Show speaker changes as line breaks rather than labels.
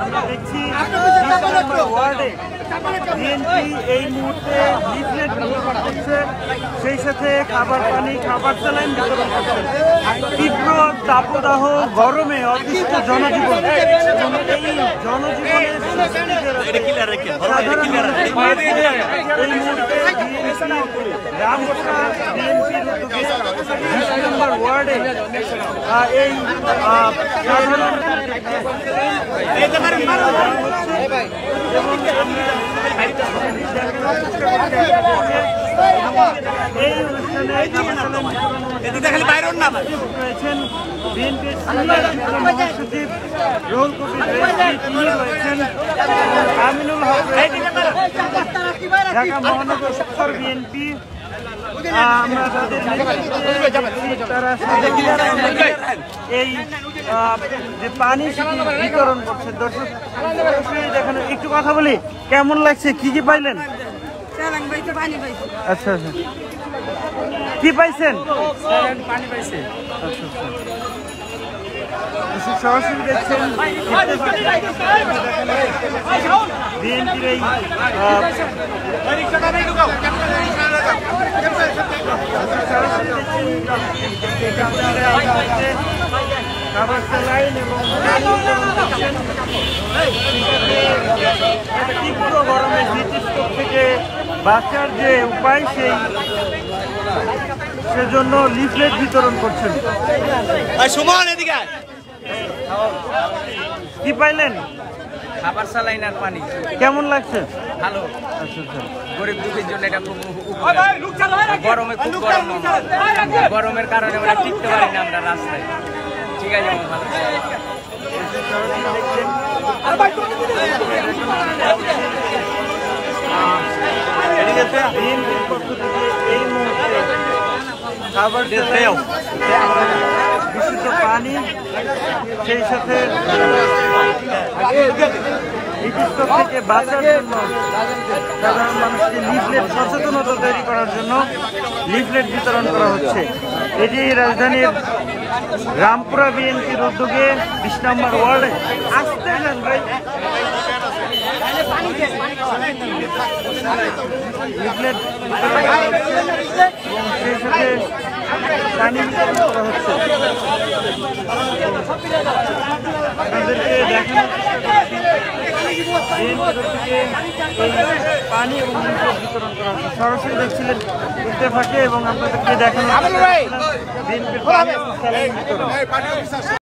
আমরা দেখছি ওয়ার্ডে বিএনপি এই মুহূর্তে লিফলেট বিতরণ করছে, সেই সাথে খাবার পানি, খাবার স্যালাইন বিতরণ করছে। তীব্র তাপদাহ গরমে অতিষ্ঠ জনজীবন এবং এই জনজীবনের সাধারণ এই মুহূর্তে রামপুরা বিএনপির উদ্যোগে 20 নম্বর ওয়ার্ডে এই সাধারণ এই অনুষ্ঠানে রয়েছেন বিএনপির মহাসচিব রুহুল কবির, তিনি রয়েছেন আমিনুল হক, ঢাকা মহানগর উত্তর বিএনপি। আমরা তাদের তারা এই যে পানি বিতরণ করছে। দর্শক দেখানো একটু কথা বলি, কেমন লাগছে, কি কি পাইলেন? আচ্ছা আচ্ছা, কি পাইছেন? পানি পাইছে। আচ্ছা আচ্ছা, সরাসরি দেখছেন বিএনপির এই খাবার স্যালাইন এবং তীব্র গরমে হিটস্ট্রোক থেকে বাঁচার যে উপায় সেজন্য লিফলেট বিতরণ করছেন। কি পাইলেন?
খাবার স্যালাইন আর পানি।
কেমন লাগছে?
ভালো।
আচ্ছা আচ্ছা,
গরিব দুঃখীর জন্য এটা খুব গরমে খুব গরম, গরমের কারণে আমরা টিকতে পারি না আমরা রাস্তায়। ঠিক আছে, আমার ভালো।
এই মুহূর্তে খাবার বিশুদ্ধ পানি, সেই সাথে হিটস্ট্রোক থেকে বাঁচার জন্য সাধারণ মানুষকে লিফলেট, সচেতনতা তৈরি করার জন্য লিফলেট বিতরণ করা হচ্ছে। এটি রাজধানীর রামপুরা বিএনপির উদ্যোগে 20 নম্বর ওয়ার্ডে আসতে নেন ভাই লিফলেট এবং সেই সাথে পানি বিতরণ করা হচ্ছে। আপনাদেরকে দেখানোর পানি এবং বিতরণ করা হচ্ছে, সরাসরি দেখছিলেন ইত্তেফাকে এবং আপনাদেরকে দেখানো বিএনপির পানি এবং স্যালাইন বিতরণ।